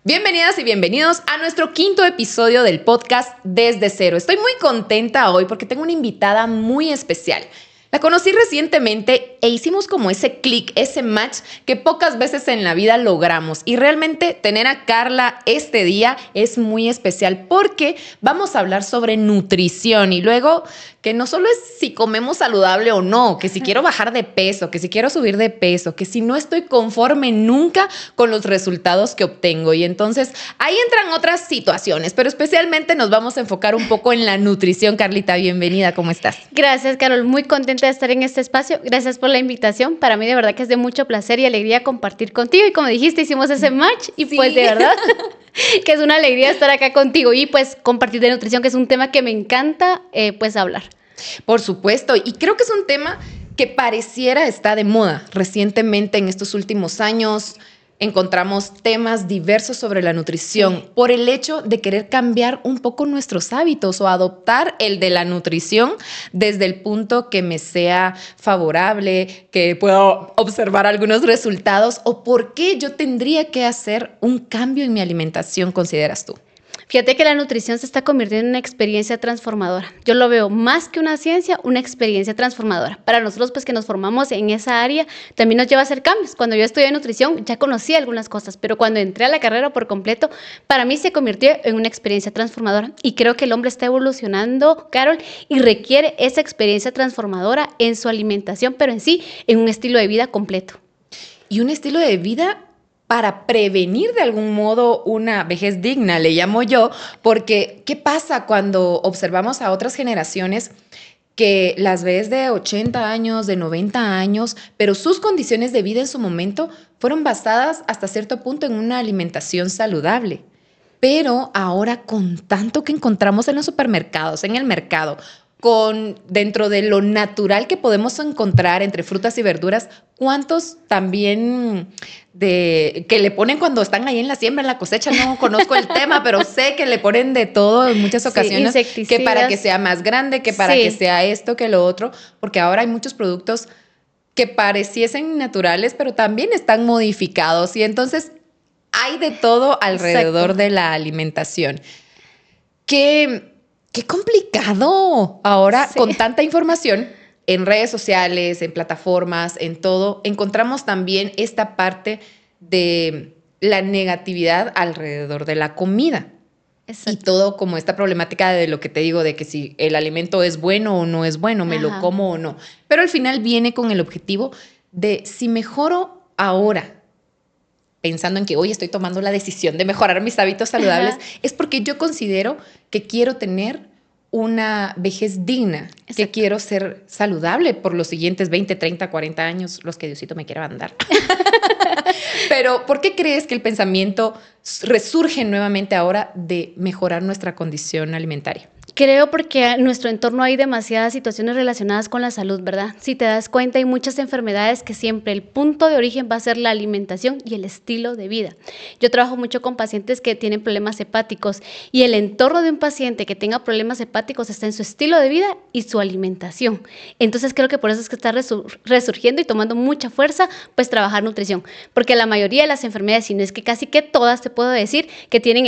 Bienvenidas y bienvenidos a nuestro quinto episodio del podcast Desde Cero. Estoy muy contenta hoy porque tengo una invitada muy especial. La conocí recientemente e hicimos como ese clic, ese match que pocas veces en la vida logramos. Y realmente tener a Carla este día es muy especial porque vamos a hablar sobre nutrición y luego que no solo es si comemos saludable o no, que si quiero bajar de peso, que si quiero subir de peso, que si no estoy conforme nunca con los resultados que obtengo. Y entonces ahí entran otras situaciones, pero especialmente nos vamos a enfocar un poco en la nutrición. Carlita, bienvenida, ¿cómo estás? Gracias, Carol. Muy contenta de estar en este espacio. Gracias por la invitación. Para mí de verdad que es de mucho placer y alegría compartir contigo. Y como dijiste, hicimos ese match y pues de verdad que es una alegría estar acá contigo y pues compartir de nutrición, que es un tema que me encanta pues hablar. Por supuesto, y creo que es un tema que pareciera está de moda. Recientemente, en estos últimos años, encontramos temas diversos sobre la nutrición por el hecho de querer cambiar un poco nuestros hábitos o adoptar el de la nutrición desde el punto que me sea favorable, que pueda observar algunos resultados o por qué yo tendría que hacer un cambio en mi alimentación, consideras tú. Fíjate que la nutrición se está convirtiendo en una experiencia transformadora. Yo lo veo más que una ciencia, una experiencia transformadora. Para nosotros, pues que nos formamos en esa área, también nos lleva a hacer cambios. Cuando yo estudié nutrición, ya conocía algunas cosas, pero cuando entré a la carrera por completo, para mí se convirtió en una experiencia transformadora. Y creo que el hombre está evolucionando, Carol, y requiere esa experiencia transformadora en su alimentación, pero en sí, en un estilo de vida completo. Y un estilo de vida para prevenir de algún modo una vejez digna, le llamo yo, porque ¿qué pasa cuando observamos a otras generaciones que las ves de 80 años, de 90 años, pero sus condiciones de vida en su momento fueron basadas hasta cierto punto en una alimentación saludable? Pero ahora con tanto que encontramos en los supermercados, en el mercado, dentro de lo natural que podemos encontrar entre frutas y verduras, ¿cuántos también que le ponen cuando están ahí en la siembra, en la cosecha? No conozco el tema, pero sé que le ponen de todo en muchas ocasiones, que para que sea más grande, que para que sea esto, que lo otro, porque ahora hay muchos productos que pareciesen naturales, pero también están modificados y entonces hay de todo alrededor de la alimentación. Qué complicado. Ahora, con tanta información en redes sociales, en plataformas, en todo, encontramos también esta parte de la negatividad alrededor de la comida. Exacto. Y todo como esta problemática de lo que te digo, de que si el alimento es bueno o no es bueno, me lo como o no. Pero al final viene con el objetivo de si mejoro ahora, pensando en que hoy estoy tomando la decisión de mejorar mis hábitos saludables, es porque yo considero que quiero tener una vejez digna, que quiero ser saludable por los siguientes 20, 30, 40 años, los que Diosito me quiera mandar. Pero, ¿por qué crees que el pensamiento resurge nuevamente ahora de mejorar nuestra condición alimentaria? Creo porque en nuestro entorno hay demasiadas situaciones relacionadas con la salud, ¿verdad? Si te das cuenta, hay muchas enfermedades que siempre el punto de origen va a ser la alimentación y el estilo de vida. Yo trabajo mucho con pacientes que tienen problemas hepáticos y el entorno de un paciente que tenga problemas hepáticos está en su estilo de vida y su alimentación. Entonces creo que por eso es que está resurgiendo y tomando mucha fuerza, pues trabajar nutrición. Porque la mayoría de las enfermedades, si no es que casi que todas, te puedo decir que tienen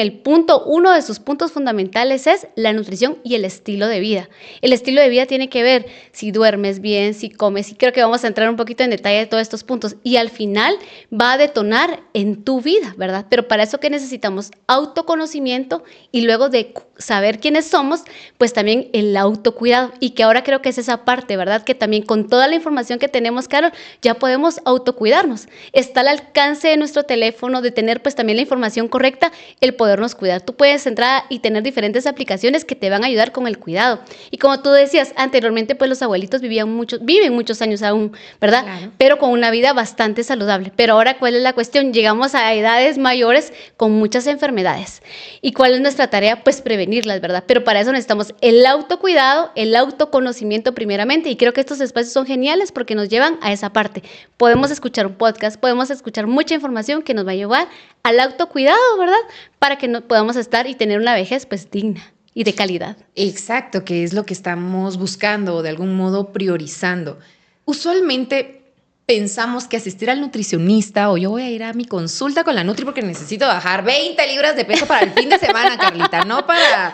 uno de sus puntos fundamentales es la nutrición y el estilo de vida. El estilo de vida tiene que ver si duermes bien, si comes, y creo que vamos a entrar un poquito en detalle de todos estos puntos, y al final va a detonar en tu vida, ¿verdad? Pero para eso que necesitamos autoconocimiento y luego de saber quiénes somos, pues también el autocuidado, y que ahora creo que es esa parte, ¿verdad? Que también con toda la información que tenemos, Carol, ya podemos autocuidarnos. Está al alcance de nuestro teléfono de tener pues también la información correcta, el podernos cuidar. Tú puedes entrar y tener diferentes aplicaciones que te van a ayudar con el cuidado. Y como tú decías anteriormente, pues los abuelitos viven muchos años aún, ¿verdad? Claro. Pero con una vida bastante saludable. Pero ahora, ¿cuál es la cuestión? Llegamos a edades mayores con muchas enfermedades. ¿Y cuál es nuestra tarea? Pues prevenirlas, ¿verdad? Pero para eso necesitamos el autocuidado, el autoconocimiento primeramente. Y creo que estos espacios son geniales porque nos llevan a esa parte. Podemos escuchar un podcast, podemos escuchar mucha información que nos va a llevar al autocuidado, ¿verdad? Para que podamos estar y tener una vejez pues digna y de calidad. Exacto, que es lo que estamos buscando o de algún modo priorizando. Usualmente pensamos que asistir al nutricionista o yo voy a ir a mi consulta con la Nutri porque necesito bajar 20 libras de peso para el fin de semana, Carlita, no para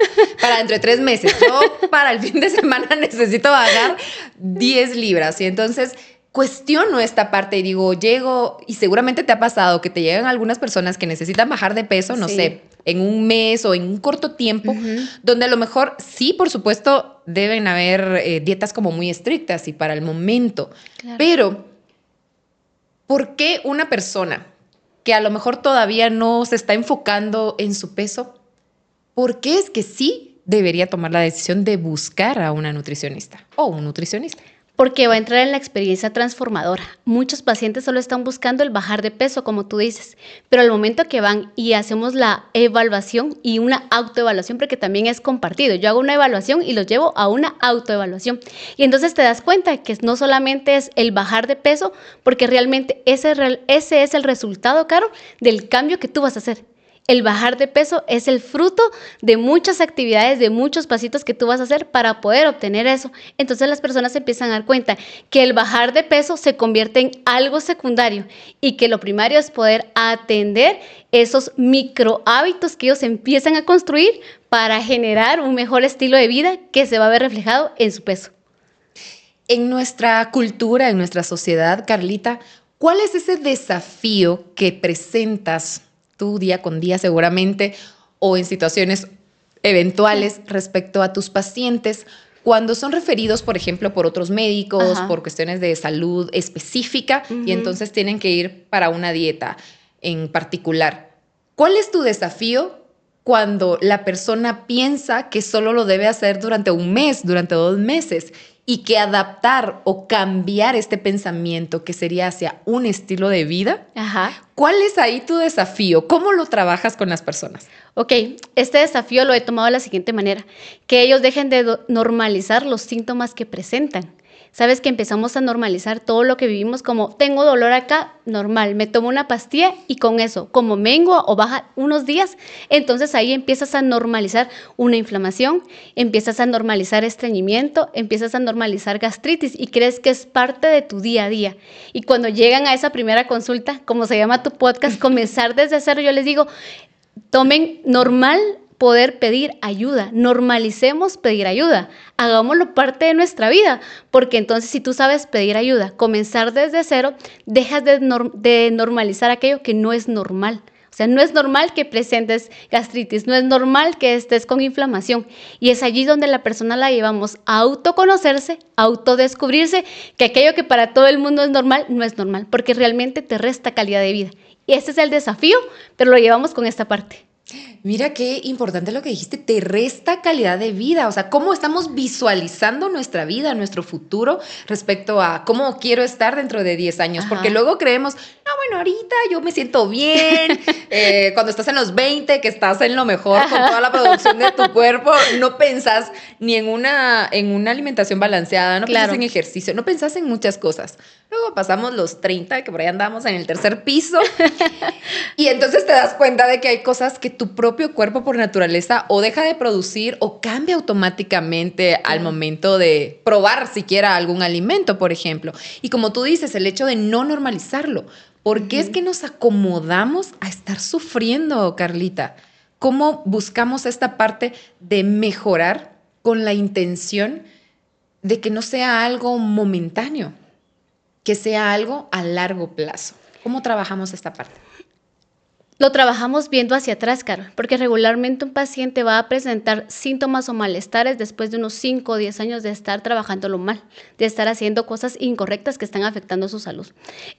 dentro de 3 meses. Yo para el fin de semana necesito bajar 10 libras. Y entonces cuestiono esta parte y digo, llego, y seguramente te ha pasado que te llegan algunas personas que necesitan bajar de peso, no sé, en un mes o en un corto tiempo, donde a lo mejor sí, por supuesto, deben haber dietas como muy estrictas y para el momento, pero ¿por qué una persona que a lo mejor todavía no se está enfocando en su peso, por qué es que sí debería tomar la decisión de buscar a una nutricionista o un nutricionista? Porque va a entrar en la experiencia transformadora. Muchos pacientes solo están buscando el bajar de peso, como tú dices, pero al momento que van y hacemos la evaluación y una autoevaluación, porque también es compartido. Yo hago una evaluación y los llevo a una autoevaluación. Y entonces te das cuenta que no solamente es el bajar de peso, porque realmente ese es el resultado, Caro, del cambio que tú vas a hacer. El bajar de peso es el fruto de muchas actividades, de muchos pasitos que tú vas a hacer para poder obtener eso. Entonces las personas se empiezan a dar cuenta que el bajar de peso se convierte en algo secundario y que lo primario es poder atender esos micro hábitos que ellos empiezan a construir para generar un mejor estilo de vida que se va a ver reflejado en su peso. En nuestra cultura, en nuestra sociedad, Carlita, ¿cuál es ese desafío que presentas tú día con día seguramente o en situaciones eventuales respecto a tus pacientes cuando son referidos, por ejemplo, por otros médicos, por cuestiones de salud específica y entonces tienen que ir para una dieta en particular? ¿Cuál es tu desafío cuando la persona piensa que solo lo debe hacer durante un mes, durante 2 meses y que adaptar o cambiar este pensamiento que sería hacia un estilo de vida? ¿Cuál es ahí tu desafío? ¿Cómo lo trabajas con las personas? Ok, este desafío lo he tomado de la siguiente manera, que ellos dejen de normalizar los síntomas que presentan. Sabes que empezamos a normalizar todo lo que vivimos como tengo dolor acá, normal, me tomo una pastilla y con eso, como mengua o baja unos días, entonces ahí empiezas a normalizar una inflamación, empiezas a normalizar estreñimiento, empiezas a normalizar gastritis y crees que es parte de tu día a día. Y cuando llegan a esa primera consulta, como se llama tu podcast, comenzar desde cero, yo les digo, tomen normal poder pedir ayuda, normalicemos pedir ayuda, hagámoslo parte de nuestra vida, porque entonces si tú sabes pedir ayuda, comenzar desde cero, dejas de normalizar aquello que no es normal. O sea, no es normal que presentes gastritis, no es normal que estés con inflamación. Y es allí donde la persona la llevamos a autoconocerse, a autodescubrirse, que aquello que para todo el mundo es normal, no es normal, porque realmente te resta calidad de vida. Y ese es el desafío, pero lo llevamos con esta parte. Mira qué importante lo que dijiste, te resta calidad de vida, o sea, cómo estamos visualizando nuestra vida, nuestro futuro respecto a cómo quiero estar dentro de 10 años, porque luego creemos, no, bueno, ahorita yo me siento bien, cuando estás en los 20, que estás en lo mejor con toda la producción de tu cuerpo, no pensás ni en una alimentación balanceada, no pensás en ejercicio, no pensás en muchas cosas. Luego pasamos los 30, que por ahí andamos en el 3er piso, y entonces te das cuenta de que hay cosas que tu propio cuerpo por naturaleza o deja de producir o cambia automáticamente al momento de probar siquiera algún alimento, por ejemplo. Y como tú dices, el hecho de no normalizarlo. ¿Por qué es que nos acomodamos a estar sufriendo, Carlita? ¿Cómo buscamos esta parte de mejorar con la intención de que no sea algo momentáneo, que sea algo a largo plazo? ¿Cómo trabajamos esta parte? Lo trabajamos viendo hacia atrás, Carol, porque regularmente un paciente va a presentar síntomas o malestares después de unos 5 o 10 años de estar trabajándolo mal, de estar haciendo cosas incorrectas que están afectando su salud.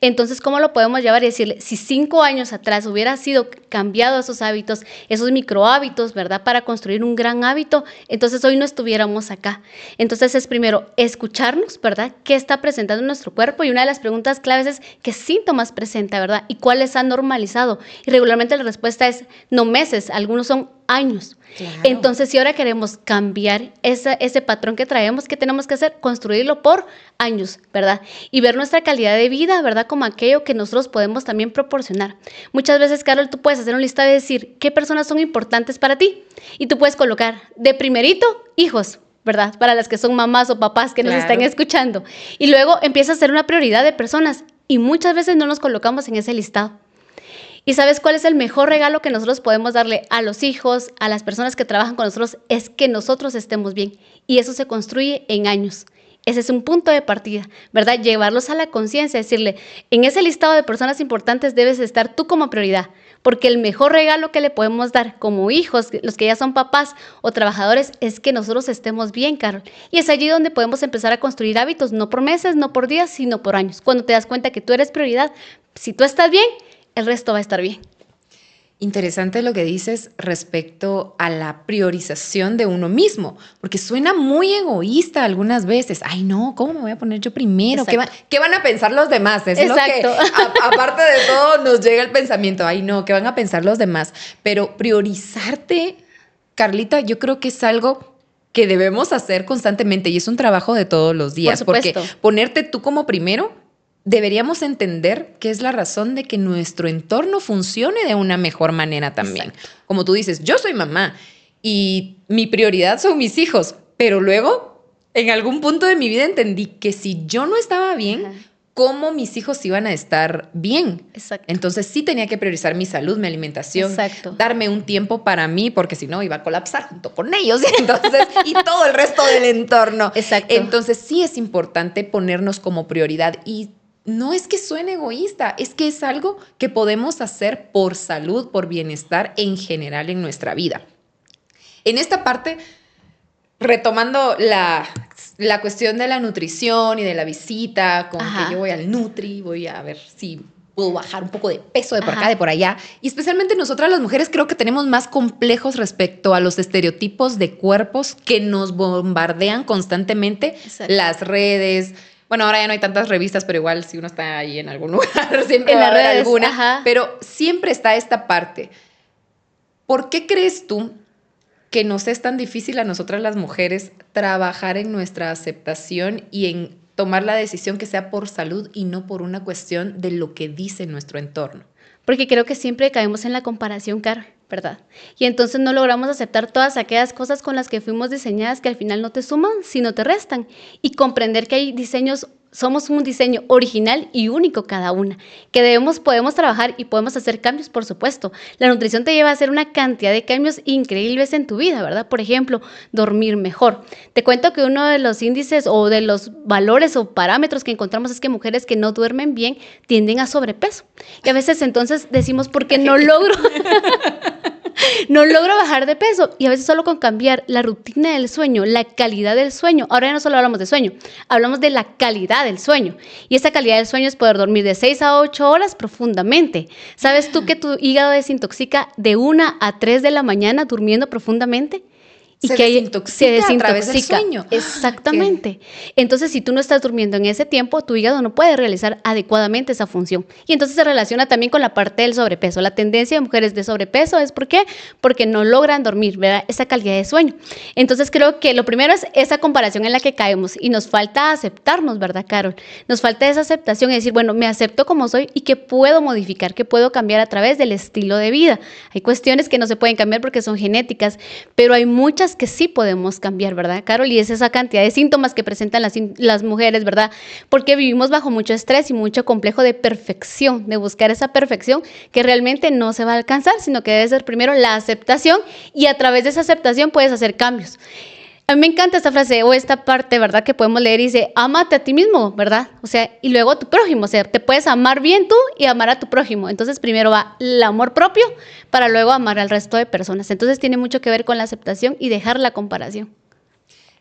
Entonces, ¿cómo lo podemos llevar y decirle? Si 5 años atrás hubiera sido cambiado esos hábitos, esos micro hábitos, ¿verdad? Para construir un gran hábito, entonces hoy no estuviéramos acá. Entonces es primero escucharnos, ¿verdad? ¿Qué está presentando nuestro cuerpo? Y una de las preguntas claves es ¿qué síntomas presenta, ¿verdad? ¿Y cuáles han normalizado? Y regularmente la respuesta es no meses, algunos son años. Claro. Entonces, si ahora queremos cambiar ese patrón que traemos, ¿qué tenemos que hacer? Construirlo por años, ¿verdad? Y ver nuestra calidad de vida, ¿verdad? Como aquello que nosotros podemos también proporcionar. Muchas veces, Carol, tú puedes hacer un listado y decir qué personas son importantes para ti. Y tú puedes colocar de primerito, hijos, ¿verdad? Para las que son mamás o papás que nos están escuchando. Y luego empieza a ser una prioridad de personas. Y muchas veces no nos colocamos en ese listado. ¿Y sabes cuál es el mejor regalo que nosotros podemos darle a los hijos, a las personas que trabajan con nosotros? Es que nosotros estemos bien. Y eso se construye en años. Ese es un punto de partida, ¿verdad? Llevarlos a la conciencia, decirle, en ese listado de personas importantes debes estar tú como prioridad. Porque el mejor regalo que le podemos dar como hijos, los que ya son papás o trabajadores, es que nosotros estemos bien, Carol. Y es allí donde podemos empezar a construir hábitos, no por meses, no por días, sino por años. Cuando te das cuenta que tú eres prioridad, si tú estás bien, el resto va a estar bien. Interesante lo que dices respecto a la priorización de uno mismo, porque suena muy egoísta algunas veces. Ay, no, ¿cómo me voy a poner yo primero? ¿Qué van a pensar los demás? Es Exacto. lo que, aparte de todo, nos llega el pensamiento. Ay, no, ¿qué van a pensar los demás? Pero priorizarte, Carlita, yo creo que es algo que debemos hacer constantemente y es un trabajo de todos los días. Por supuesto. Porque ponerte tú como primero, deberíamos entender que es la razón de que nuestro entorno funcione de una mejor manera también. Exacto. Como tú dices, yo soy mamá y mi prioridad son mis hijos, pero luego en algún punto de mi vida entendí que si yo no estaba bien, Ajá. ¿cómo mis hijos iban a estar bien? Exacto. Entonces sí tenía que priorizar mi salud, mi alimentación, Exacto. darme un tiempo para mí, porque si no iba a colapsar junto con ellos entonces, y todo el resto del entorno. Exacto. Entonces sí es importante ponernos como prioridad y no es que suene egoísta, es que es algo que podemos hacer por salud, por bienestar en general en nuestra vida. En esta parte, retomando la cuestión de la nutrición y de la visita, con Ajá. que yo voy al Nutri, voy a ver si puedo bajar un poco de peso de por acá, Ajá. de por allá. Y especialmente nosotras las mujeres creo que tenemos más complejos respecto a los estereotipos de cuerpos que nos bombardean constantemente. Exacto. Las redes. Bueno, ahora ya no hay tantas revistas, pero igual si uno está ahí en algún lugar, siempre En va a las haber redes, alguna. ajá. Pero siempre está esta parte. ¿Por qué crees tú que nos es tan difícil a nosotras las mujeres trabajar en nuestra aceptación y en tomar la decisión que sea por salud y no por una cuestión de lo que dice nuestro entorno? Porque creo que siempre caemos en la comparación, Carol, ¿verdad? Y entonces no logramos aceptar todas aquellas cosas con las que fuimos diseñadas que al final no te suman, sino te restan. Y comprender que hay diseños, somos un diseño original y único cada una, que podemos trabajar y podemos hacer cambios, por supuesto. La nutrición te lleva a hacer una cantidad de cambios increíbles en tu vida, ¿verdad? Por ejemplo, dormir mejor. Te cuento que uno de los índices o de los valores o parámetros que encontramos es que mujeres que no duermen bien tienden a sobrepeso. Y a veces entonces decimos, ¿por qué no logro? No logro bajar de peso y a veces solo con cambiar la rutina del sueño, la calidad del sueño. Ahora ya no solo hablamos de sueño, hablamos de la calidad del sueño. Y esa calidad del sueño es poder dormir de 6 a 8 horas profundamente. ¿Sabes tú que tu hígado desintoxica de 1 a 3 de la mañana durmiendo profundamente? Y Se que desintoxica a través del sueño. Exactamente. Entonces, si tú no estás durmiendo en ese tiempo, tu hígado no puede realizar adecuadamente esa función. Y entonces se relaciona también con la parte del sobrepeso. La tendencia de mujeres de sobrepeso es ¿por qué? Porque no logran dormir, ¿verdad? Esa calidad de sueño. Entonces, creo que lo primero es esa comparación en la que caemos y nos falta aceptarnos, ¿verdad, Carol? Nos falta esa aceptación y decir, bueno, me acepto como soy y que puedo modificar, que puedo cambiar a través del estilo de vida. Hay cuestiones que no se pueden cambiar porque son genéticas, pero hay muchas que sí podemos cambiar, ¿verdad, Carol? Y es esa cantidad de síntomas que presentan las mujeres, ¿verdad? Porque vivimos bajo mucho estrés y mucho complejo de perfección, de buscar esa perfección que realmente no se va a alcanzar, sino que debe ser primero la aceptación y a través de esa aceptación puedes hacer cambios. A mí me encanta esta frase o esta parte, ¿verdad? Que podemos leer y dice, ámate a ti mismo, ¿verdad? O sea, y luego a tu prójimo, o sea, te puedes amar bien tú y amar a tu prójimo. Entonces primero va el amor propio para luego amar al resto de personas. Entonces tiene mucho que ver con la aceptación y dejar la comparación.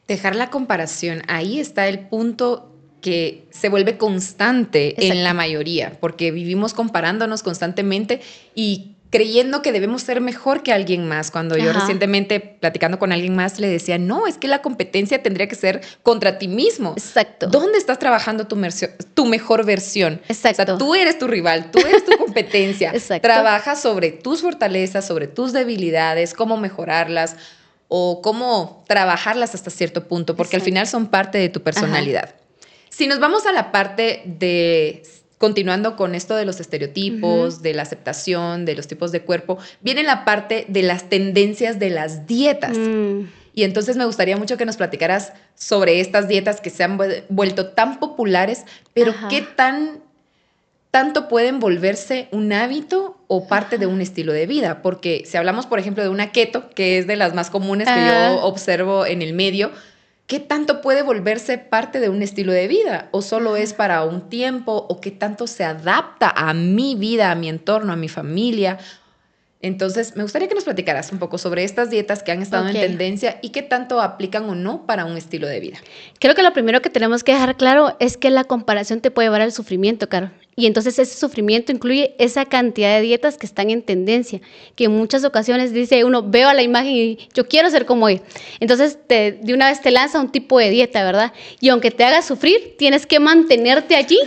Dejar la comparación, ahí está el punto que se vuelve constante. Exacto. En la mayoría, porque vivimos comparándonos constantemente y creyendo que debemos ser mejor que alguien más. Cuando yo recientemente, platicando con alguien más, le decía, no, es que la competencia tendría que ser contra ti mismo. Exacto. ¿Dónde estás trabajando tu mejor versión? Exacto. O sea, tú eres tu rival, tú eres tu competencia. Exacto. Trabaja sobre tus fortalezas, sobre tus debilidades, cómo mejorarlas o cómo trabajarlas hasta cierto punto, porque al final son parte de tu personalidad. Si nos vamos a la parte de... Continuando con esto de los estereotipos, de la aceptación, de los tipos de cuerpo, viene la parte de las tendencias de las dietas. Y entonces me gustaría mucho que nos platicaras sobre estas dietas que se han vuelto tan populares, pero qué tan tanto pueden volverse un hábito o parte de un estilo de vida? Porque si hablamos, por ejemplo, de una keto, que es de las más comunes que yo observo en el medio, ¿qué tanto puede volverse parte de un estilo de vida? ¿O solo es para un tiempo? ¿O qué tanto se adapta a mi vida, a mi entorno, a mi familia? Entonces, me gustaría que nos platicaras un poco sobre estas dietas que han estado en tendencia y qué tanto aplican o no para un estilo de vida. Creo que lo primero que tenemos que dejar claro es que la comparación te puede llevar al sufrimiento, Carol. Y entonces ese sufrimiento incluye esa cantidad de dietas que están en tendencia, que en muchas ocasiones dice uno, veo a la imagen y yo quiero ser como él. Entonces de una vez te lanza un tipo de dieta, ¿verdad? Y aunque te haga sufrir, tienes que mantenerte allí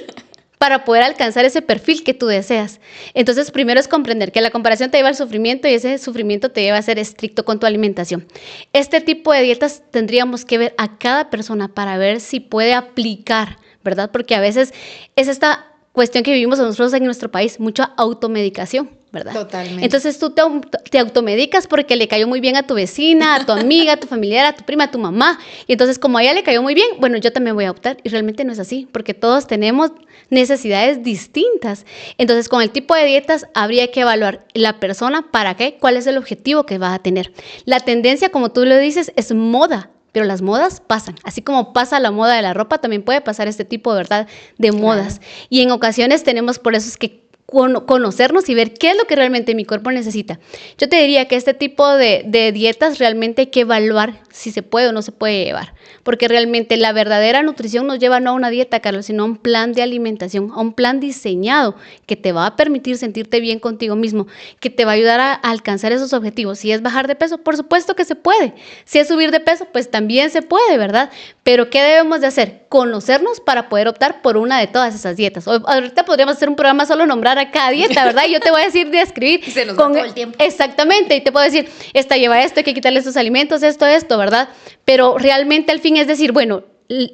para poder alcanzar ese perfil que tú deseas. Entonces, primero es comprender que la comparación te lleva al sufrimiento y ese sufrimiento te lleva a ser estricto con tu alimentación. Este tipo de dietas tendríamos que ver a cada persona para ver si puede aplicar, ¿verdad? Porque a veces es esta cuestión que vivimos nosotros en nuestro país, mucha automedicación, ¿verdad? Totalmente. Entonces tú te automedicas porque le cayó muy bien a tu vecina, a tu amiga, a tu familiar, a tu prima, a tu mamá. Y entonces como a ella le cayó muy bien, bueno, yo también voy a optar. Y realmente no es así, porque todos tenemos necesidades distintas. Entonces con el tipo de dietas habría que evaluar la persona para qué, cuál es el objetivo que va a tener. La tendencia, como tú lo dices, es moda. Pero las modas pasan, así como pasa la moda de la ropa, también puede pasar este tipo de verdad de modas. Y en ocasiones tenemos por eso es que conocernos y ver qué es lo que realmente mi cuerpo necesita. Yo te diría que este tipo de dietas realmente hay que evaluar si se puede o no se puede llevar, porque realmente la verdadera nutrición nos lleva no a una dieta, Carlos, sino a un plan de alimentación, a un plan diseñado que te va a permitir sentirte bien contigo mismo, que te va a ayudar a alcanzar esos objetivos. Si es bajar de peso, por supuesto que se puede. Si es subir de peso, pues también se puede, ¿verdad? Pero ¿qué debemos de hacer? Conocernos para poder optar por una de todas esas dietas. Ahorita podríamos hacer un programa solo nombrar a cada dieta, ¿verdad? Y yo te voy a decir, describir. Y se nos va todo el tiempo. Exactamente, y te puedo decir, esta lleva esto, hay que quitarle estos alimentos, esto, ¿verdad? Pero realmente al fin es decir, bueno,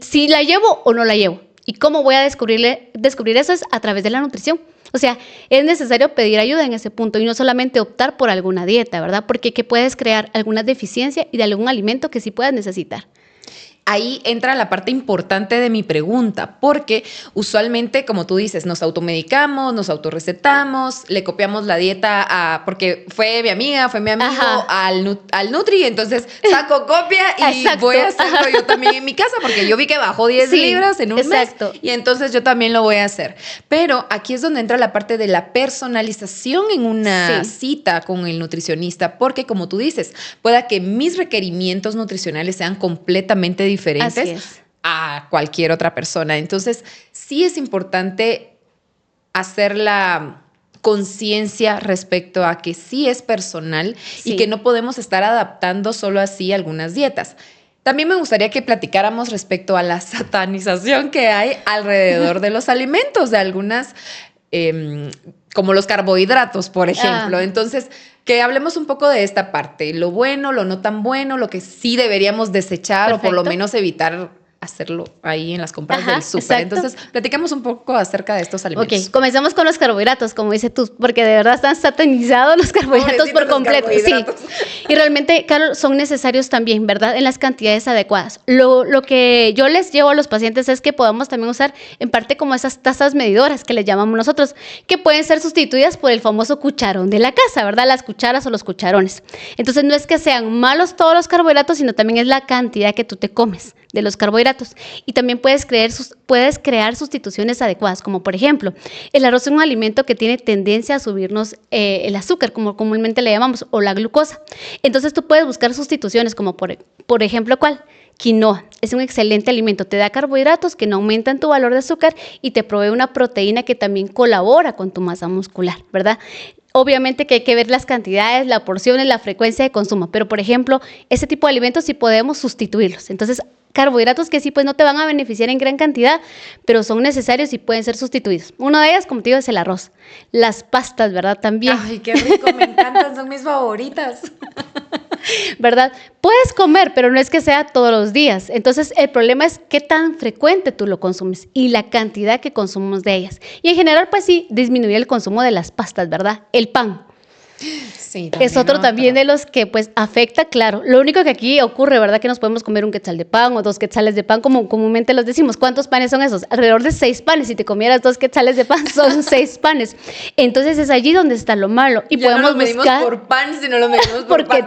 si la llevo o no la llevo. ¿Y cómo voy a descubrir eso? Es a través de la nutrición. O sea, es necesario pedir ayuda en ese punto y no solamente optar por alguna dieta, ¿verdad? Porque que puedes crear alguna deficiencia y de algún alimento que sí puedas necesitar. Ahí entra la parte importante de mi pregunta, porque usualmente, como tú dices, nos automedicamos, nos autorrecetamos, le copiamos la dieta porque fue mi amigo al Nutri, entonces saco copia y voy a hacerlo yo también en mi casa, porque yo vi que bajó 10 libras en un mes y entonces yo también lo voy a hacer. Pero aquí es donde entra la parte de la personalización en una cita con el nutricionista, porque como tú dices, pueda que mis requerimientos nutricionales sean completamente diferentes a cualquier otra persona. Entonces, sí es importante hacer la conciencia respecto a que sí es personal y que no podemos estar adaptando solo así algunas dietas. También me gustaría que platicáramos respecto a la satanización que hay alrededor de los alimentos, de algunas, como los carbohidratos, por ejemplo. Entonces, que hablemos un poco de esta parte, lo bueno, lo no tan bueno, lo que sí deberíamos desechar o por lo menos evitar hacerlo ahí en las compras del súper. Entonces, platicamos un poco acerca de estos alimentos. Ok, comencemos con los carbohidratos, como dices tú, porque de verdad están satanizados los carbohidratos por completo. Sí. Y realmente, Carol, son necesarios también, ¿verdad? En las cantidades adecuadas. Lo que yo les llevo a los pacientes es que podamos también usar en parte como esas tazas medidoras que les llamamos nosotros, que pueden ser sustituidas por el famoso cucharón de la casa, ¿verdad? Las cucharas o los cucharones. Entonces, no es que sean malos todos los carbohidratos, sino también es la cantidad que tú te comes de los carbohidratos. Y también puedes crear sustituciones adecuadas, como por ejemplo, el arroz es un alimento que tiene tendencia a subirnos el azúcar, como comúnmente le llamamos, o la glucosa. Entonces tú puedes buscar sustituciones, como por ejemplo, ¿cuál? Quinoa. Es un excelente alimento, te da carbohidratos que no aumentan tu valor de azúcar y te provee una proteína que también colabora con tu masa muscular, ¿verdad? Obviamente que hay que ver las cantidades, la porción, la frecuencia de consumo, pero por ejemplo, ese tipo de alimentos sí podemos sustituirlos. Entonces, carbohidratos que sí pues no te van a beneficiar en gran cantidad, pero son necesarios y pueden ser sustituidos. Uno de ellos, como te digo, es el arroz. Las pastas, ¿verdad? También. Ay, qué rico, me encantan, son mis favoritas. ¿Verdad? Puedes comer, pero no es que sea todos los días. Entonces, el problema es qué tan frecuente tú lo consumes y la cantidad que consumimos de ellas. Y en general, pues sí, disminuir el consumo de las pastas, ¿verdad? El pan. Sí, Es también otro también otro. de los que pues afecta, claro. Lo único que aquí ocurre, ¿verdad? Que nos podemos comer un quetzal de pan o 2 quetzales de pan, como comúnmente los decimos. ¿Cuántos panes son esos? Alrededor de 6 panes. Si te comieras 2 quetzales de pan, son 6 panes. Entonces es allí donde está lo malo. Y Ya no podemos lo medimos buscar... por pan, sino lo medimos por Porque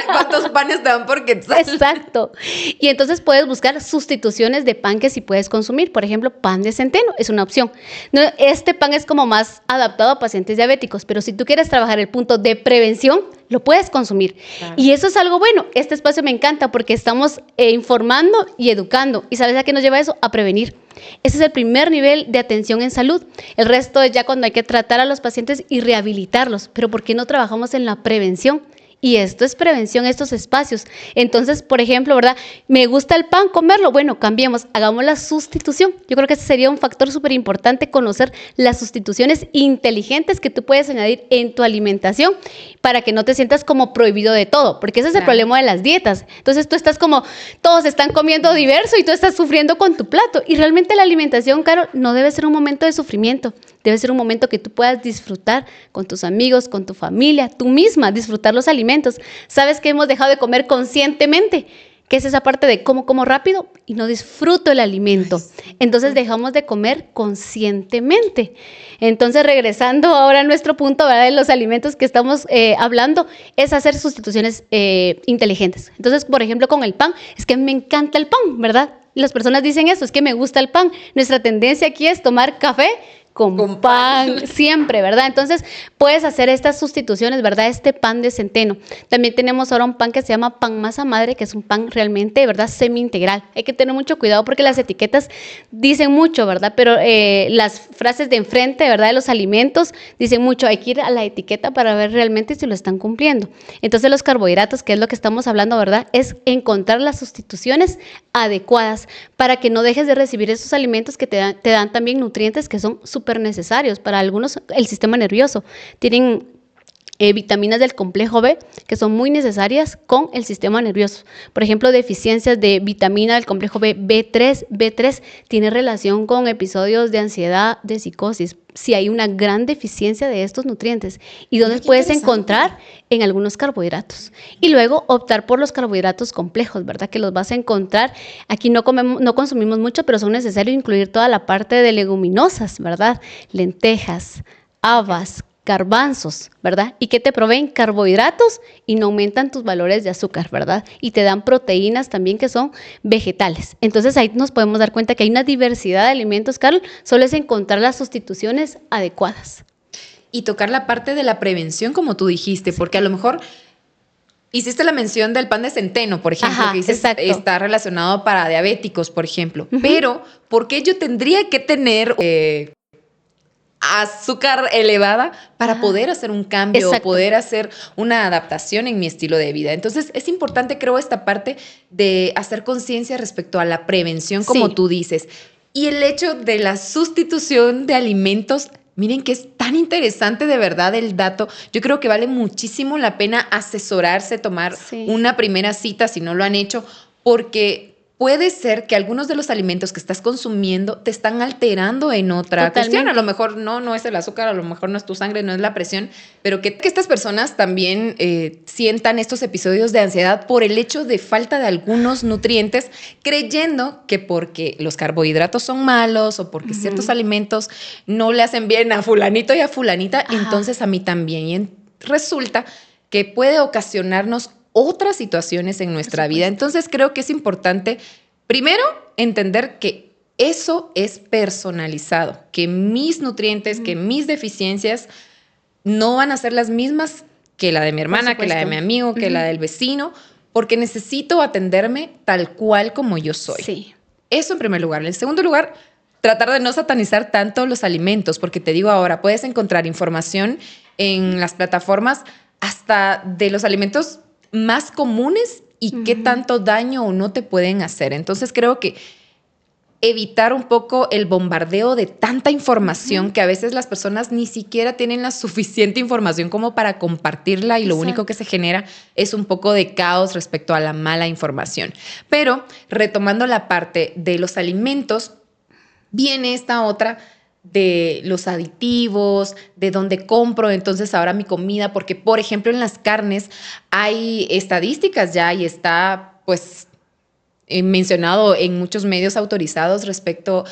cuántos panes te dan por quetzal. exacto. Y entonces puedes buscar sustituciones de pan que sí puedes consumir. Por ejemplo, pan de centeno es una opción. No, este pan es como más adaptado a pacientes diabéticos, pero si tú quieres trabajar el punto de prevención, lo puedes consumir. Claro. Y eso es algo bueno. Este espacio me encanta porque estamos informando y educando. ¿Y sabes a qué nos lleva eso? A prevenir. Ese es el primer nivel de atención en salud. El resto es ya cuando hay que tratar a los pacientes y rehabilitarlos. Pero ¿por qué no trabajamos en la prevención? Y esto es prevención, estos espacios. Entonces, por ejemplo, ¿verdad? Me gusta el pan, comerlo. Bueno, cambiemos, hagamos la sustitución. Yo creo que ese sería un factor súper importante, conocer las sustituciones inteligentes que tú puedes añadir en tu alimentación para que no te sientas como prohibido de todo, porque ese es el problema de las dietas. Entonces tú estás como, todos están comiendo diverso y tú estás sufriendo con tu plato. Y realmente la alimentación, Caro, no debe ser un momento de sufrimiento. Debe ser un momento que tú puedas disfrutar con tus amigos, con tu familia, tú misma, disfrutar los alimentos. ¿Sabes que hemos dejado de comer conscientemente? Que es esa parte de como rápido y no disfruto el alimento. Entonces dejamos de comer conscientemente. Entonces, regresando ahora a nuestro punto, ¿verdad? De los alimentos que estamos hablando, es hacer sustituciones inteligentes. Entonces, por ejemplo, con el pan, es que me encanta el pan, ¿verdad? Y las personas dicen eso, es que me gusta el pan. Nuestra tendencia aquí es tomar café con pan, siempre, ¿verdad? Entonces, puedes hacer estas sustituciones, ¿verdad? Este pan de centeno. También tenemos ahora un pan que se llama pan masa madre, que es un pan realmente, ¿verdad? Semi-integral. Hay que tener mucho cuidado porque las etiquetas dicen mucho, ¿verdad? Pero las frases de enfrente, ¿verdad? De los alimentos dicen mucho. Hay que ir a la etiqueta para ver realmente si lo están cumpliendo. Entonces, los carbohidratos, que es lo que estamos hablando, ¿verdad? Es encontrar las sustituciones adecuadas para que no dejes de recibir esos alimentos que te dan también nutrientes que son súper necesarios para algunos, el sistema nervioso. Tienen vitaminas del complejo B que son muy necesarias con el sistema nervioso. Por ejemplo, deficiencias de vitamina del complejo B, B3 tiene relación con episodios de ansiedad, de psicosis, si hay una gran deficiencia de estos nutrientes. ¿Y dónde puedes encontrar? En algunos carbohidratos. Y luego optar por los carbohidratos complejos, ¿verdad? Que los vas a encontrar. Aquí no consumimos mucho, pero son necesarios incluir toda la parte de leguminosas, ¿verdad? Lentejas, habas, garbanzos, ¿verdad? Y que te proveen carbohidratos y no aumentan tus valores de azúcar, ¿verdad? Y te dan proteínas también que son vegetales. Entonces ahí nos podemos dar cuenta que hay una diversidad de alimentos, Carol, solo es encontrar las sustituciones adecuadas. Y tocar la parte de la prevención, como tú dijiste, porque a lo mejor hiciste la mención del pan de centeno, por ejemplo, que dices está relacionado para diabéticos, por ejemplo. Pero, ¿por qué yo tendría que tener azúcar elevada para poder hacer un cambio o poder hacer una adaptación en mi estilo de vida? Entonces, es importante, creo, esta parte de hacer conciencia respecto a la prevención, como tú dices. Y el hecho de la sustitución de alimentos, miren que es tan interesante de verdad el dato. Yo creo que vale muchísimo la pena asesorarse, tomar una primera cita si no lo han hecho, porque puede ser que algunos de los alimentos que estás consumiendo te están alterando en otra cuestión. A lo mejor no es el azúcar, a lo mejor no es tu sangre, no es la presión, pero que estas personas también sientan estos episodios de ansiedad por el hecho de falta de algunos nutrientes, creyendo que porque los carbohidratos son malos o porque ciertos alimentos no le hacen bien a fulanito y a fulanita, entonces a mí también. Y resulta que puede ocasionarnos otras situaciones en nuestra vida. Entonces creo que es importante, primero, entender que eso es personalizado, que mis nutrientes, que mis deficiencias no van a ser las mismas que la de mi hermana, que la de mi amigo, que la del vecino, porque necesito atenderme tal cual como yo soy. Sí. Eso en primer lugar. En segundo lugar, tratar de no satanizar tanto los alimentos, porque te digo ahora, puedes encontrar información en las plataformas hasta de los alimentos más comunes y qué tanto daño o no te pueden hacer. Entonces creo que evitar un poco el bombardeo de tanta información que a veces las personas ni siquiera tienen la suficiente información como para compartirla y lo único que se genera es un poco de caos respecto a la mala información. Pero retomando la parte de los alimentos, viene esta otra de los aditivos, de dónde compro entonces ahora mi comida, porque por ejemplo en las carnes hay estadísticas ya y está pues mencionado en muchos medios autorizados respecto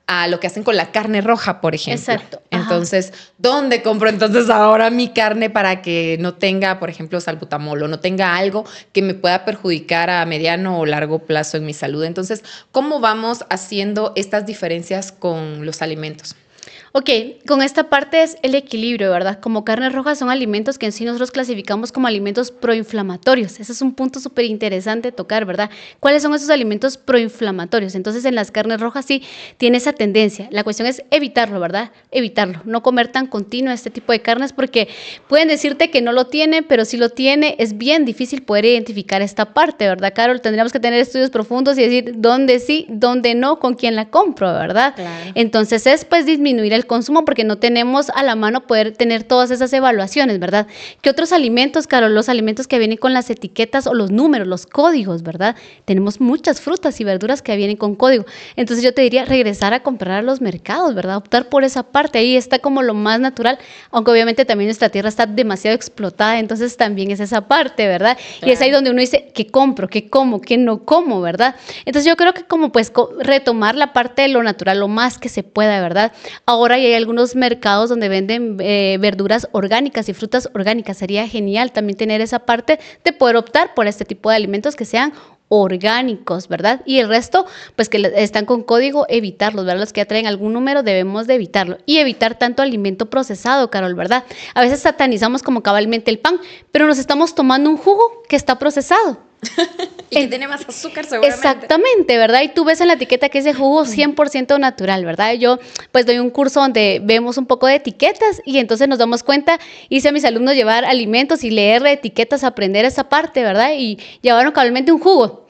a lo que hacen con la carne roja, por ejemplo. Exacto. Ajá. Entonces, ¿dónde compro entonces ahora mi carne para que no tenga, por ejemplo, salbutamol o no tenga algo que me pueda perjudicar a mediano o largo plazo en mi salud? Entonces, ¿cómo vamos haciendo estas diferencias con los alimentos? Ok, con esta parte es el equilibrio, ¿verdad? Como carnes rojas son alimentos que en sí nosotros clasificamos como alimentos proinflamatorios. Ese es un punto súper interesante tocar, ¿verdad? ¿Cuáles son esos alimentos proinflamatorios? Entonces, en las carnes rojas sí tiene esa tendencia. La cuestión es evitarlo, ¿verdad? Evitarlo. No comer tan continuo este tipo de carnes porque pueden decirte que no lo tiene, pero si lo tiene, es bien difícil poder identificar esta parte, ¿verdad, Carol? Tendríamos que tener estudios profundos y decir dónde sí, dónde no, con quién la compro, ¿verdad? Claro. Entonces, es pues disminuir el consumo porque no tenemos a la mano poder tener todas esas evaluaciones, ¿verdad? ¿Qué otros alimentos, Carol? Los alimentos que vienen con las etiquetas o los números, los códigos, ¿verdad? Tenemos muchas frutas y verduras que vienen con código. Entonces yo te diría regresar a comprar a los mercados, ¿verdad? Optar por esa parte. Ahí está como lo más natural, aunque obviamente también nuestra tierra está demasiado explotada, entonces también es esa parte, ¿verdad? Claro. Y es ahí donde uno dice, ¿qué compro? ¿Qué como? ¿Qué no como? ¿Verdad? Entonces yo creo que como pues retomar la parte de lo natural, lo más que se pueda, ¿verdad? Ahora hay algunos mercados donde venden verduras orgánicas y frutas orgánicas. Sería genial también tener esa parte de poder optar por este tipo de alimentos que sean orgánicos, ¿verdad? Y el resto, pues que están con código, evitarlos, ¿verdad? Los que ya traen algún número debemos de evitarlo. Y evitar tanto alimento procesado, Carol, ¿verdad? A veces satanizamos como cabalmente el pan, pero nos estamos tomando un jugo que está procesado. Y que tiene más azúcar seguramente. Exactamente, ¿verdad? Y tú ves en la etiqueta que ese jugo 100% natural, ¿verdad? Yo pues doy un curso donde vemos un poco de etiquetas y entonces nos damos cuenta, hice a mis alumnos llevar alimentos y leer etiquetas, aprender esa parte, ¿verdad? Y llevaron cabalmente un jugo.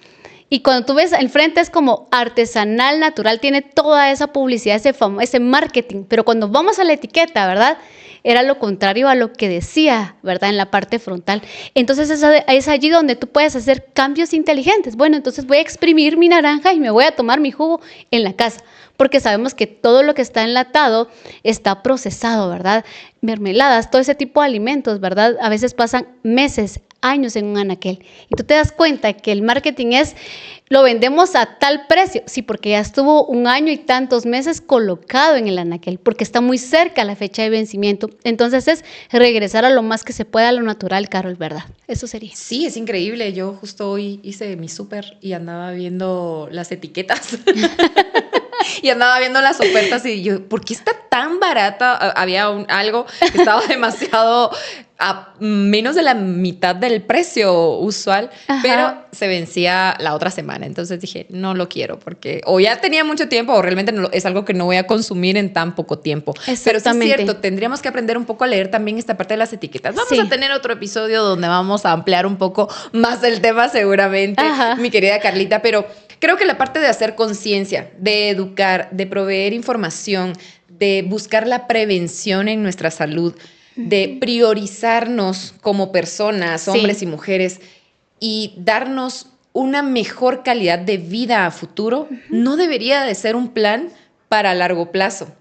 Y cuando tú ves enfrente es como artesanal, natural, tiene toda esa publicidad, ese marketing, pero cuando vamos a la etiqueta, ¿verdad? Era lo contrario a lo que decía, ¿verdad? En la parte frontal. Entonces es allí donde tú puedes hacer cambios inteligentes. Bueno, entonces voy a exprimir mi naranja y me voy a tomar mi jugo en la casa, porque sabemos que todo lo que está enlatado está procesado, ¿verdad? Mermeladas, todo ese tipo de alimentos, ¿verdad? A veces pasan meses, años en un anaquel. Y tú te das cuenta que el marketing es, lo vendemos a tal precio. Sí, porque ya estuvo un año y tantos meses colocado en el anaquel, porque está muy cerca la fecha de vencimiento. Entonces es regresar a lo más que se pueda a lo natural, Carol, ¿verdad? Eso sería. Sí, es increíble. Yo justo hoy hice mi súper y andaba viendo las etiquetas. Y andaba viendo las ofertas y yo, ¿por qué está tan barata? Había algo que estaba demasiado a menos de la mitad del precio usual, ajá, pero se vencía la otra semana. Entonces dije, no lo quiero porque o ya tenía mucho tiempo o realmente no, es algo que no voy a consumir en tan poco tiempo. Pero sí es cierto, tendríamos que aprender un poco a leer también esta parte de las etiquetas. Vamos a tener otro episodio donde vamos a ampliar un poco más el tema seguramente, ajá, mi querida Carlita, pero creo que la parte de hacer conciencia, de educar, de proveer información, de buscar la prevención en nuestra salud, de priorizarnos como personas, hombres y mujeres, y darnos una mejor calidad de vida a futuro, no debería de ser un plan para largo plazo.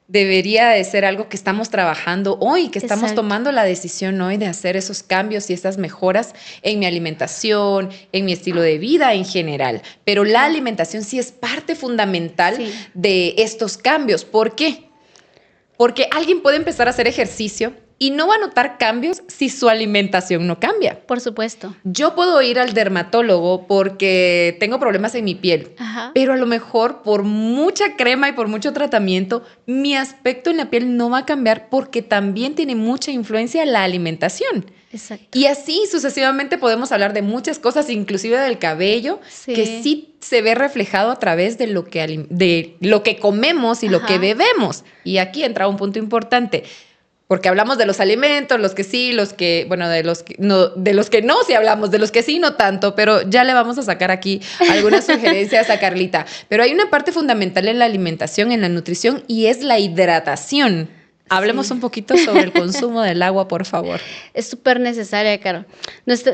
Debería de ser algo que estamos trabajando hoy, que estamos tomando la decisión hoy de hacer esos cambios y esas mejoras en mi alimentación, en mi estilo de vida en general. Pero la alimentación sí es parte fundamental de estos cambios. ¿Por qué? Porque alguien puede empezar a hacer ejercicio y no va a notar cambios si su alimentación no cambia. Por supuesto. Yo puedo ir al dermatólogo porque tengo problemas en mi piel, ajá, pero a lo mejor por mucha crema y por mucho tratamiento, mi aspecto en la piel no va a cambiar porque también tiene mucha influencia la alimentación. Exacto. Y así sucesivamente podemos hablar de muchas cosas, inclusive del cabello, que sí se ve reflejado a través de lo que comemos y lo que bebemos. Y aquí entra un punto importante. Porque hablamos de los alimentos, los que sí, los que, bueno, de los que no, sí hablamos, de los que sí, no tanto, pero ya le vamos a sacar aquí algunas sugerencias a Carlita. Pero hay una parte fundamental en la alimentación, en la nutrición, y es la hidratación. Hablemos un poquito sobre el consumo del agua, por favor. Es súper necesaria, Caro.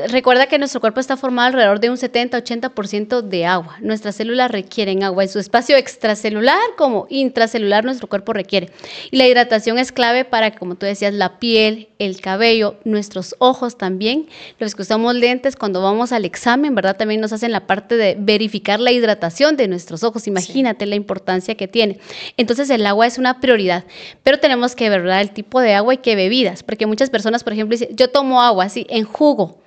Recuerda que nuestro cuerpo está formado alrededor de un 70-80% de agua. Nuestras células requieren agua. En su espacio extracelular como intracelular nuestro cuerpo requiere. Y la hidratación es clave para que, como tú decías, la piel, el cabello, nuestros ojos también. Los que usamos lentes cuando vamos al examen, ¿verdad? También nos hacen la parte de verificar la hidratación de nuestros ojos. Imagínate la importancia que tiene. Entonces el agua es una prioridad. Pero tenemos que ver, ¿verdad?, el tipo de agua y qué bebidas, porque muchas personas, por ejemplo, dicen, yo tomo agua así en jugo,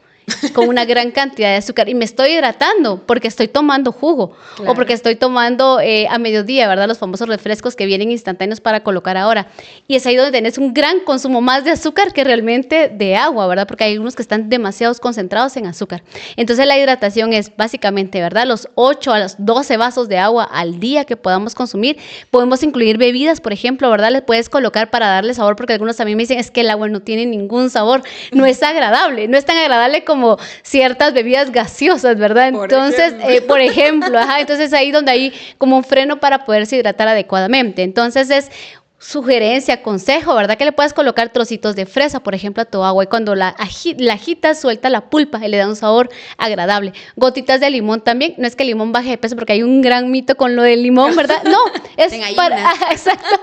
con una gran cantidad de azúcar y me estoy hidratando porque estoy tomando jugo, claro, o porque estoy tomando a mediodía, ¿verdad? Los famosos refrescos que vienen instantáneos para colocar ahora. Y es ahí donde tenés un gran consumo más de azúcar que realmente de agua, ¿verdad? Porque hay unos que están demasiado concentrados en azúcar. Entonces la hidratación es básicamente, ¿verdad?, los 8 a los 12 vasos de agua al día que podamos consumir. Podemos incluir bebidas, por ejemplo, ¿verdad? Les puedes colocar para darle sabor, porque algunos también me dicen, es que el agua no tiene ningún sabor, no es agradable, no es tan agradable como ciertas bebidas gaseosas, ¿verdad? Entonces, por ejemplo, entonces ahí donde hay como un freno para poderse hidratar adecuadamente. Entonces es sugerencia, consejo, ¿verdad? Que le puedes colocar trocitos de fresa, por ejemplo, a tu agua, y cuando la agitas, suelta la pulpa y le da un sabor agradable. Gotitas de limón también, no es que el limón baje de peso, porque hay un gran mito con lo del limón, ¿verdad? No, es para... exacto.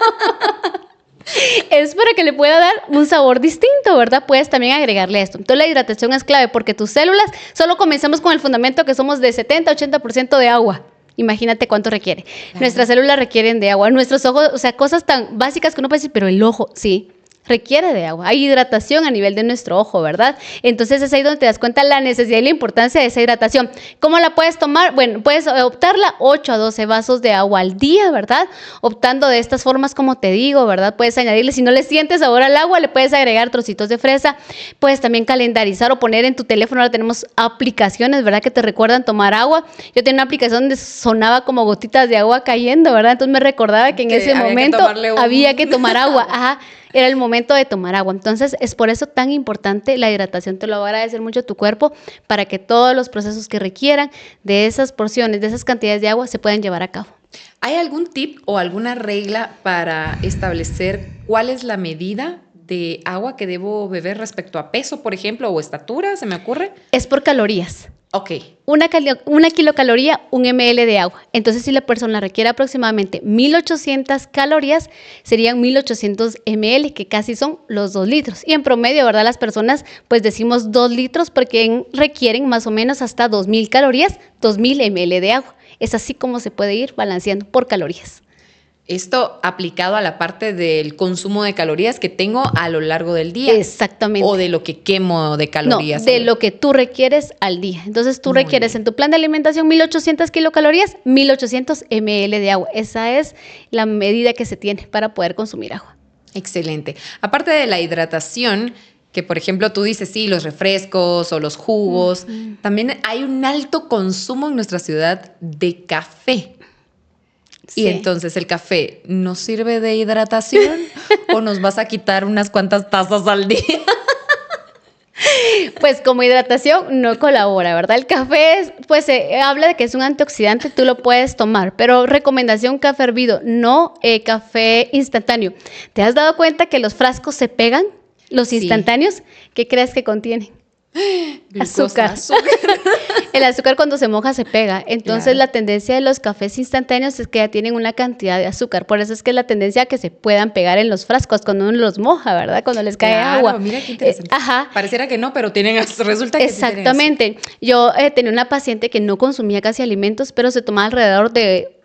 Es para que le pueda dar un sabor distinto, ¿verdad? Puedes también agregarle esto. Entonces la hidratación es clave porque tus células, solo comenzamos con el fundamento que somos de 70-80% de agua. Imagínate cuánto requiere. Claro. Nuestras células requieren de agua. Nuestros ojos, o sea, cosas tan básicas que uno puede decir, pero el ojo, sí, requiere de agua. Hay hidratación a nivel de nuestro ojo, ¿verdad? Entonces es ahí donde te das cuenta la necesidad y la importancia de esa hidratación. ¿Cómo la puedes tomar? Bueno, puedes optarla 8 a 12 vasos de agua al día, ¿verdad? Optando de estas formas como te digo, ¿verdad? Puedes añadirle, si no le sientes sabor al agua, le puedes agregar trocitos de fresa. Puedes también calendarizar o poner en tu teléfono. Ahora tenemos aplicaciones, ¿verdad?, que te recuerdan tomar agua. Yo tenía una aplicación donde sonaba como gotitas de agua cayendo, ¿verdad? Entonces me recordaba que en ese momento había que tomar agua. Ajá. Era el momento de tomar agua. Entonces, es por eso tan importante la hidratación. Te lo va a agradecer mucho tu cuerpo para que todos los procesos que requieran de esas porciones, de esas cantidades de agua, se puedan llevar a cabo. ¿Hay algún tip o alguna regla para establecer cuál es la medida de agua que debo beber respecto a peso, por ejemplo, o estatura? ¿Se me ocurre? Es por calorías. Ok. Una kilocaloría, 1 ml de agua. Entonces, si la persona requiere aproximadamente 1,800 calorías, serían 1,800 ml, que casi son los 2 litros. Y en promedio, ¿verdad?, las personas pues decimos 2 litros porque requieren más o menos hasta 2,000 calorías, 2,000 ml de agua. Es así como se puede ir balanceando por calorías. Esto aplicado a la parte del consumo de calorías que tengo a lo largo del día. Exactamente. O de lo que quemo de calorías. No, de lo que tú requieres al día. Entonces tú requieres en tu plan de alimentación 1,800 kilocalorías, 1,800 ml de agua. Esa es la medida que se tiene para poder consumir agua. Excelente. Aparte de la hidratación, que por ejemplo tú dices, sí, los refrescos o los jugos, también hay un alto consumo en nuestra ciudad de café. Sí. Y entonces, ¿el café nos sirve de hidratación o nos vas a quitar unas cuantas tazas al día? Pues como hidratación no colabora, ¿verdad? El café, pues se habla de que es un antioxidante, tú lo puedes tomar, pero recomendación café hervido, no café instantáneo. ¿Te has dado cuenta que los frascos se pegan, los instantáneos? ¿Qué crees que contienen? Azúcar. El azúcar cuando se moja se pega. Entonces la tendencia de los cafés instantáneos es que ya tienen una cantidad de azúcar. Por eso es que la tendencia a que se puedan pegar en los frascos cuando uno los moja, ¿verdad? Cuando les cae agua. Mira qué interesante. Pareciera que no, pero resulta que exactamente. Sí tienen. Yo tenía una paciente que no consumía casi alimentos, pero se tomaba alrededor de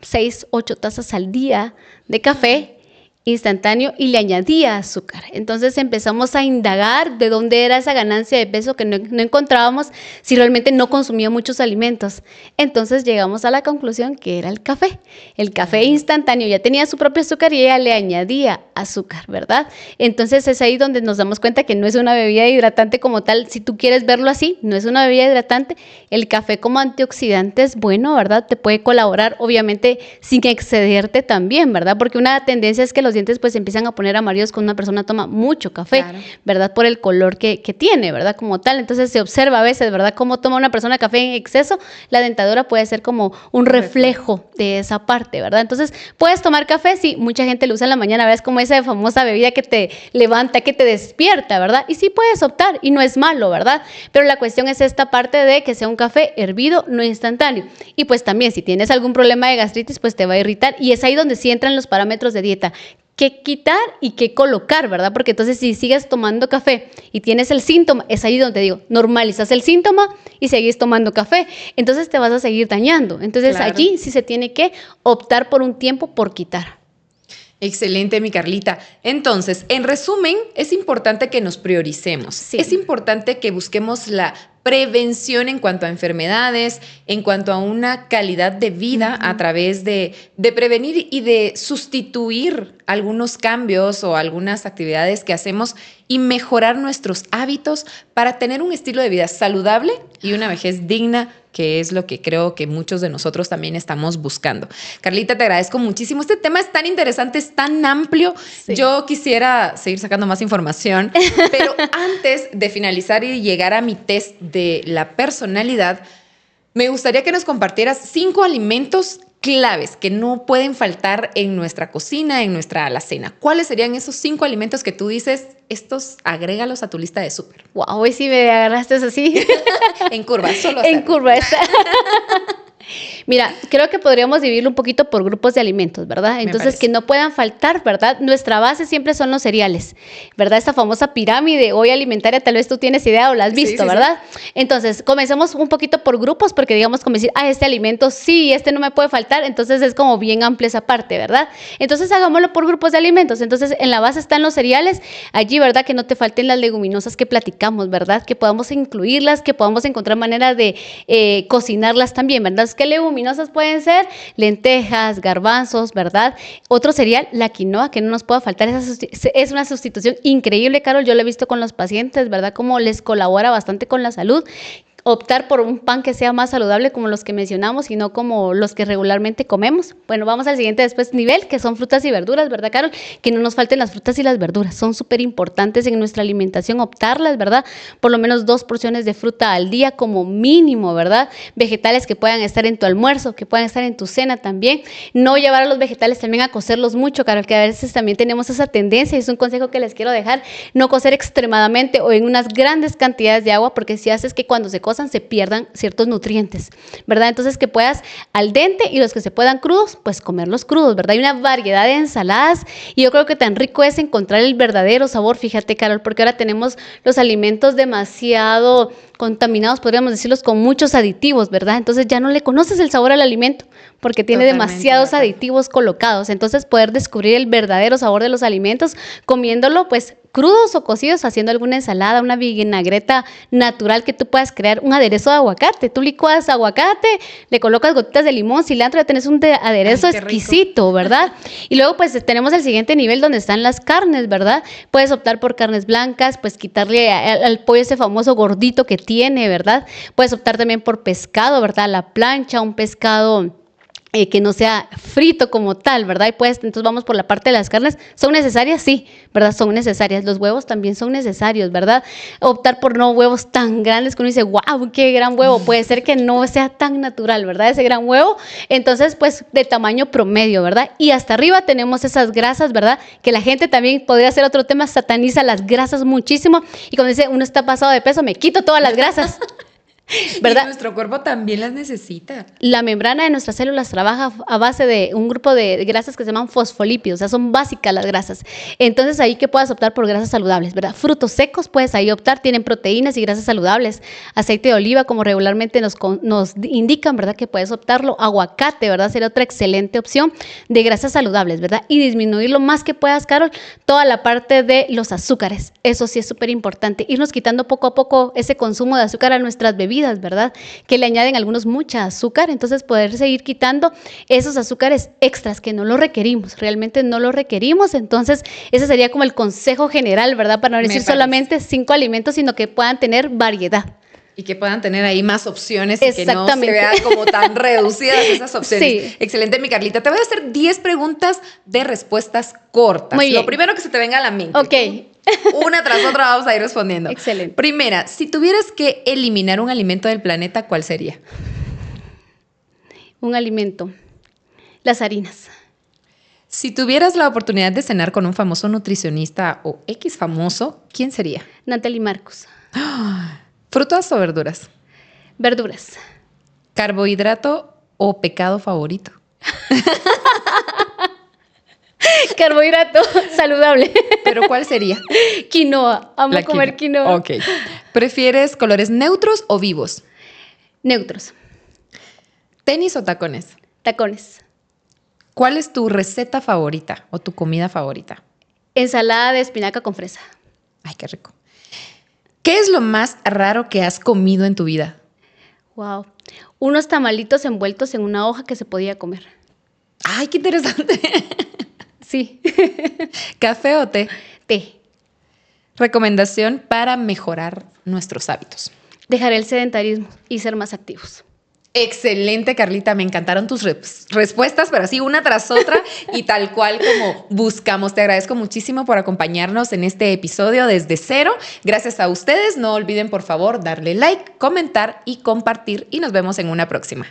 6, 8 tazas al día de café instantáneo y le añadía azúcar. Entonces empezamos a indagar de dónde era esa ganancia de peso que no encontrábamos si realmente no consumía muchos alimentos. Entonces llegamos a la conclusión que era el café. El café instantáneo ya tenía su propio azúcar y ella le añadía azúcar, ¿verdad? Entonces es ahí donde nos damos cuenta que no es una bebida hidratante como tal. Si tú quieres verlo así, no es una bebida hidratante. El café como antioxidante es bueno, ¿verdad? Te puede colaborar, obviamente, sin excederte también, ¿verdad? Porque una tendencia es que los los dientes pues se empiezan a poner amarillos cuando una persona toma mucho café, Claro. ¿verdad? Por el color que tiene, ¿verdad? Como tal. Entonces se observa a veces, ¿verdad? Cómo toma una persona café en exceso, la dentadura puede ser como un reflejo de esa parte, ¿verdad? Entonces, puedes tomar café, sí, mucha gente lo usa en la mañana, ¿verdad? Es como esa famosa bebida que te levanta, que te despierta, ¿verdad? Y sí puedes optar y no es malo, ¿verdad? Pero la cuestión es esta parte de que sea un café hervido, no instantáneo. Y pues también, si tienes algún problema de gastritis, pues te va a irritar. Y es ahí donde sí entran los parámetros de dieta. Qué quitar y qué colocar, ¿verdad? Porque entonces si sigues tomando café y tienes el síntoma, es ahí donde digo, normalizas el síntoma y seguís tomando café. Entonces te vas a seguir dañando. Entonces Claro. allí sí se tiene que optar por un tiempo por quitar. Excelente, mi Carlita. Entonces, en resumen, es importante que nos prioricemos. Sí. Es importante que busquemos la prevención en cuanto a enfermedades, en cuanto a una calidad de vida a través de prevenir y de sustituir algunos cambios o algunas actividades que hacemos y mejorar nuestros hábitos para tener un estilo de vida saludable y una vejez digna, que es lo que creo que muchos de nosotros también estamos buscando. Carlita, te agradezco muchísimo. Este tema es tan interesante, es tan amplio. Sí. Yo quisiera seguir sacando más información, pero antes de finalizar y llegar a mi test de la personalidad, me gustaría que nos compartieras 5 alimentos claves que no pueden faltar en nuestra cocina, en nuestra alacena. ¿Cuáles serían esos 5 alimentos que tú dices, estos agrégalos a tu lista de súper? Wow, hoy sí me agarraste así. En curva, solo En hacerlo. curva está. Mira, creo que podríamos dividirlo un poquito por grupos de alimentos, ¿verdad? Entonces, parece. que no puedan faltar, ¿verdad? Nuestra base siempre son los cereales, ¿verdad? Esta famosa pirámide hoy alimentaria, tal vez tú tienes idea o la has Sí, visto, sí, ¿verdad? Entonces, comencemos un poquito por grupos, porque digamos como decir, este alimento sí, este no me puede faltar, entonces es como bien amplia esa parte, ¿verdad? Entonces, hagámoslo por grupos de alimentos. Entonces, en la base están los cereales, allí, ¿verdad? Que no te falten las leguminosas que platicamos, ¿verdad? Que podamos incluirlas, que podamos encontrar maneras de cocinarlas también, ¿verdad? ¿Qué leguminosas pueden ser? Lentejas, garbanzos, ¿verdad? Otro cereal, la quinoa, que no nos pueda faltar. Es una sustitución increíble, Carol. Yo lo he visto con los pacientes, ¿verdad? Cómo les colabora bastante con la salud. Optar por un pan que sea más saludable como los que mencionamos y no como los que regularmente comemos. Bueno, vamos al siguiente después nivel, que son frutas y verduras, ¿verdad, Carol? Que no nos falten las frutas y las verduras. Son súper importantes en nuestra alimentación, optarlas, ¿verdad? Por lo menos 2 porciones de fruta al día como mínimo, ¿verdad? Vegetales que puedan estar en tu almuerzo, que puedan estar en tu cena también. No llevar a los vegetales también a cocerlos mucho, Carol, que a veces también tenemos esa tendencia y es un consejo que les quiero dejar, no cocer extremadamente o en unas grandes cantidades de agua, porque si haces que cuando se se pierdan ciertos nutrientes, ¿verdad? Entonces que puedas al dente y los que se puedan crudos, pues comerlos crudos, ¿verdad? Hay una variedad de ensaladas y yo creo que tan rico es encontrar el verdadero sabor, fíjate, Carol, porque ahora tenemos los alimentos demasiado contaminados, podríamos decirlos, con muchos aditivos, ¿verdad? Entonces ya no le conoces el sabor al alimento porque tiene Totalmente demasiados de acuerdo. aditivos colocados. Entonces poder descubrir el verdadero sabor de los alimentos comiéndolo pues crudos o cocidos, haciendo alguna ensalada, una vinagreta natural que tú puedas crear, un aderezo de aguacate. Tú licuas aguacate, le colocas gotitas de limón, cilantro, ya tenés un aderezo Ay, qué rico. exquisito, ¿verdad? Y luego pues tenemos el siguiente nivel donde están las carnes, ¿verdad? Puedes optar por carnes blancas, pues quitarle al pollo ese famoso gordito que tiene, ¿verdad? Puedes optar también por pescado, ¿verdad? A la plancha, un pescado que no sea frito como tal, ¿verdad? Y pues, entonces vamos por la parte de las carnes. ¿Son necesarias? Sí, ¿verdad? Son necesarias. Los huevos también son necesarios, ¿verdad? Optar por no huevos tan grandes que uno dice, wow, qué gran huevo. Puede ser que no sea tan natural, ¿verdad? Ese gran huevo. Entonces, pues, de tamaño promedio, ¿verdad? Y hasta arriba tenemos esas grasas, ¿verdad? Que la gente también podría hacer otro tema, sataniza las grasas muchísimo. Y cuando dice, uno está pasado de peso, me quito todas las grasas. ¿Verdad? Y nuestro cuerpo también las necesita. La membrana de nuestras células trabaja a base de un grupo de grasas que se llaman fosfolípidos, o sea, son básicas las grasas. Entonces, ahí que puedas optar por grasas saludables, ¿verdad? Frutos secos puedes ahí optar, tienen proteínas y grasas saludables. Aceite de oliva, como regularmente nos indican, ¿verdad? Que puedes optarlo. Aguacate, ¿verdad? Sería otra excelente opción de grasas saludables, ¿verdad? Y disminuir lo más que puedas, Carol, toda la parte de los azúcares. Eso sí es súper importante. Irnos quitando poco a poco ese consumo de azúcar a nuestras bebidas, ¿verdad? Que le añaden algunos mucha azúcar, entonces poder seguir quitando esos azúcares extras que no los requerimos, realmente no los requerimos. Entonces ese sería como el consejo general, ¿verdad? Para no decir solamente 5 alimentos, sino que puedan tener variedad. Y que puedan tener ahí más opciones y que no se Exactamente. vean como tan reducidas esas opciones. Sí. Excelente, mi Carlita. Te voy a hacer 10 preguntas de respuestas cortas. Muy bien. Lo primero que se te venga a la mente. Ok. Una tras otra vamos a ir respondiendo. Excelente. Primera, si tuvieras que eliminar un alimento del planeta, ¿cuál sería? Un alimento. Las harinas. Si tuvieras la oportunidad de cenar con un famoso nutricionista o X famoso, ¿quién sería? Natalie Marcos. ¿Frutas o verduras? Verduras. ¿Carbohidrato o pecado favorito? Carbohidrato saludable. ¿Pero cuál sería? Quinoa. Amo La comer quinoa. Ok. ¿Prefieres colores neutros o vivos? Neutros. ¿Tenis o tacones? Tacones. ¿Cuál es tu receta favorita o tu comida favorita? Ensalada de espinaca con fresa. Ay, qué rico. ¿Qué es lo más raro que has comido en tu vida? Wow. Unos tamalitos envueltos en una hoja que se podía comer. Ay, qué interesante. Sí. ¿Café o té? Té. Recomendación para mejorar nuestros hábitos. Dejaré el sedentarismo y ser más activos. Excelente, Carlita. Me encantaron tus respuestas, pero así una tras otra y tal cual como buscamos. Te agradezco muchísimo por acompañarnos en este episodio desde cero. Gracias a ustedes. No olviden, por favor, darle like, comentar y compartir y nos vemos en una próxima.